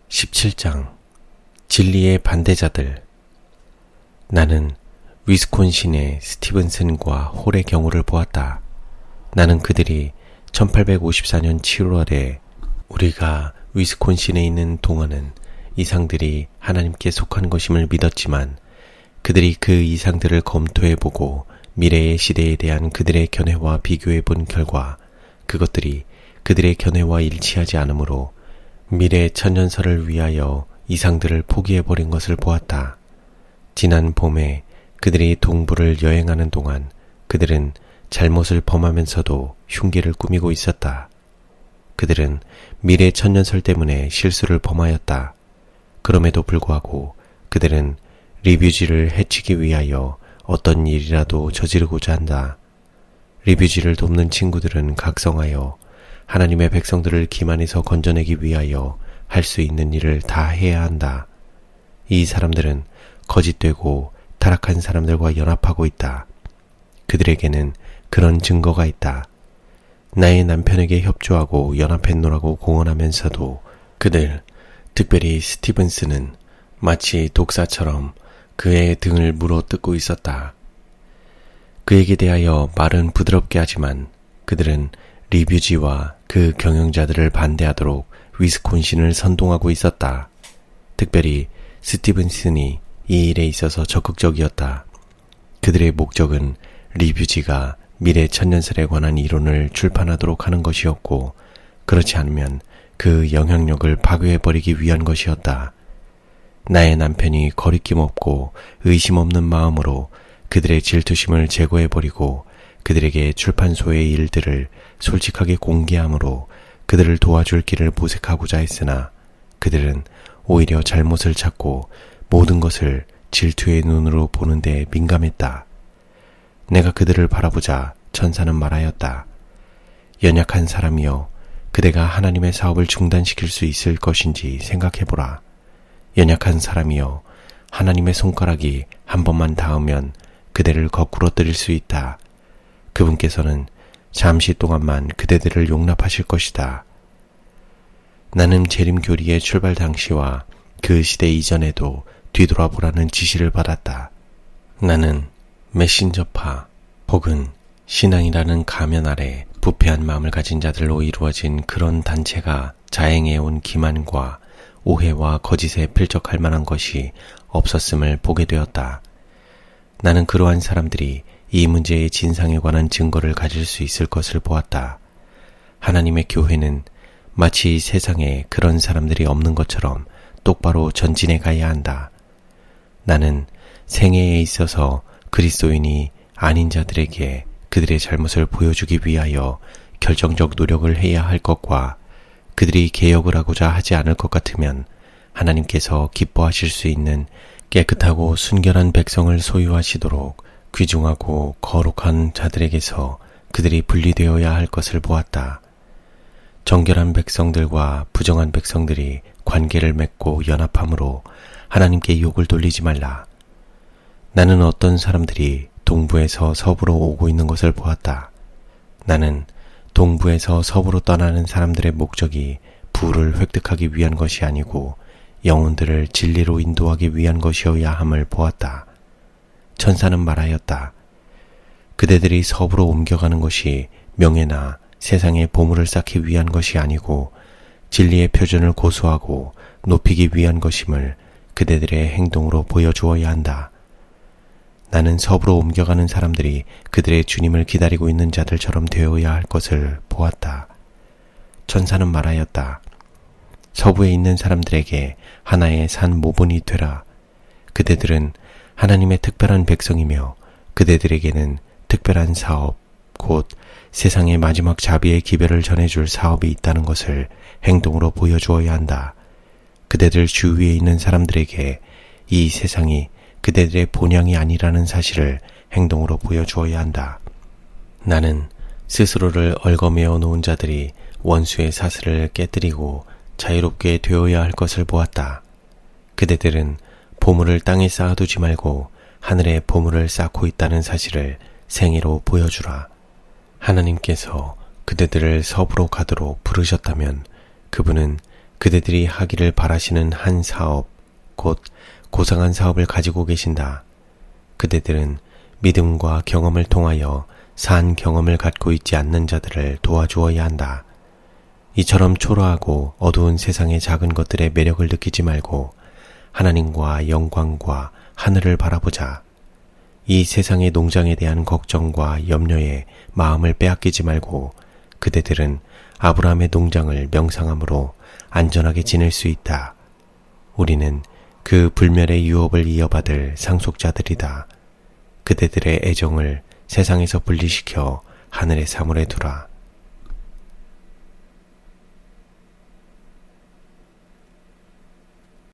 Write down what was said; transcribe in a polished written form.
17장 진리의 반대자들. 나는 위스콘신의 스티븐슨과 홀의 경우를 보았다. 나는 그들이 1854년 7월에 우리가 위스콘신에 있는 동안은 이상들이 하나님께 속한 것임을 믿었지만 그들이 그 이상들을 검토해보고 미래의 시대에 대한 그들의 견해와 비교해본 결과 그것들이 그들의 견해와 일치하지 않으므로 미래 천년설을 위하여 이상들을 포기해버린 것을 보았다. 지난 봄에 그들이 동부를 여행하는 동안 그들은 잘못을 범하면서도 흉계를 꾸미고 있었다. 그들은 미래 천년설 때문에 실수를 범하였다. 그럼에도 불구하고 그들은 리뷰지를 해치기 위하여 어떤 일이라도 저지르고자 한다. 리뷰지를 돕는 친구들은 각성하여 하나님의 백성들을 기만에서 건져내기 위하여 할 수 있는 일을 다 해야 한다. 이 사람들은 거짓되고 타락한 사람들과 연합하고 있다. 그들에게는 그런 증거가 있다. 나의 남편에게 협조하고 연합했노라고 공언하면서도 그들, 특별히 스티븐스는 마치 독사처럼 그의 등을 물어뜯고 있었다. 그에게 대하여 말은 부드럽게 하지만 그들은 리뷰지와 그 경영자들을 반대하도록 위스콘신을 선동하고 있었다. 특별히 스티븐슨이 이 일에 있어서 적극적이었다. 그들의 목적은 리뷰지가 미래 천년설에 관한 이론을 출판하도록 하는 것이었고 그렇지 않으면 그 영향력을 파괴해버리기 위한 것이었다. 나의 남편이 거리낌 없고 의심 없는 마음으로 그들의 질투심을 제거해버리고 그들에게 출판소의 일들을 솔직하게 공개함으로 그들을 도와줄 길을 모색하고자 했으나 그들은 오히려 잘못을 찾고 모든 것을 질투의 눈으로 보는 데 민감했다. 내가 그들을 바라보자 천사는 말하였다. 연약한 사람이여, 그대가 하나님의 사업을 중단시킬 수 있을 것인지 생각해보라. 연약한 사람이여, 하나님의 손가락이 한 번만 닿으면 그대를 거꾸로 뜨릴 수 있다. 그분께서는 잠시 동안만 그대들을 용납하실 것이다. 나는 재림교리의 출발 당시와 그 시대 이전에도 뒤돌아보라는 지시를 받았다. 나는 메신저파 혹은 신앙이라는 가면 아래 부패한 마음을 가진 자들로 이루어진 그런 단체가 자행해온 기만과 오해와 거짓에 필적할 만한 것이 없었음을 보게 되었다. 나는 그러한 사람들이 이 문제의 진상에 관한 증거를 가질 수 있을 것을 보았다. 하나님의 교회는 마치 세상에 그런 사람들이 없는 것처럼 똑바로 전진해 가야 한다. 나는 생애에 있어서 그리스도인이 아닌 자들에게 그들의 잘못을 보여주기 위하여 결정적 노력을 해야 할 것과 그들이 개혁을 하고자 하지 않을 것 같으면 하나님께서 기뻐하실 수 있는 깨끗하고 순결한 백성을 소유하시도록 귀중하고 거룩한 자들에게서 그들이 분리되어야 할 것을 보았다. 정결한 백성들과 부정한 백성들이 관계를 맺고 연합함으로 하나님께 욕을 돌리지 말라. 나는 어떤 사람들이 동부에서 서부로 오고 있는 것을 보았다. 나는 동부에서 서부로 떠나는 사람들의 목적이 부를 획득하기 위한 것이 아니고 영혼들을 진리로 인도하기 위한 것이어야 함을 보았다. 천사는 말하였다. 그대들이 서부로 옮겨가는 것이 명예나 세상의 보물을 쌓기 위한 것이 아니고 진리의 표준을 고수하고 높이기 위한 것임을 그대들의 행동으로 보여주어야 한다. 나는 서부로 옮겨가는 사람들이 그들의 주님을 기다리고 있는 자들처럼 되어야 할 것을 보았다. 천사는 말하였다. 서부에 있는 사람들에게 하나의 산 모분이 되라. 그대들은 하나님의 특별한 백성이며 그대들에게는 특별한 사업, 곧 세상의 마지막 자비의 기별을 전해줄 사업이 있다는 것을 행동으로 보여주어야 한다. 그대들 주위에 있는 사람들에게 이 세상이 그대들의 본향이 아니라는 사실을 행동으로 보여주어야 한다. 나는 스스로를 얽어매어 놓은 자들이 원수의 사슬을 깨뜨리고 자유롭게 되어야 할 것을 보았다. 그대들은 보물을 땅에 쌓아두지 말고 하늘에 보물을 쌓고 있다는 사실을 생애로 보여주라. 하나님께서 그대들을 서부로 가도록 부르셨다면 그분은 그대들이 하기를 바라시는 한 사업, 곧 고상한 사업을 가지고 계신다. 그대들은 믿음과 경험을 통하여 산 경험을 갖고 있지 않는 자들을 도와주어야 한다. 이처럼 초라하고 어두운 세상의 작은 것들의 매력을 느끼지 말고 하나님과 영광과 하늘을 바라보자. 이 세상의 농장에 대한 걱정과 염려에 마음을 빼앗기지 말고 그대들은 아브라함의 농장을 명상함으로 안전하게 지낼 수 있다. 우리는 그 불멸의 유업을 이어받을 상속자들이다. 그대들의 애정을 세상에서 분리시켜 하늘의 사물에 두라.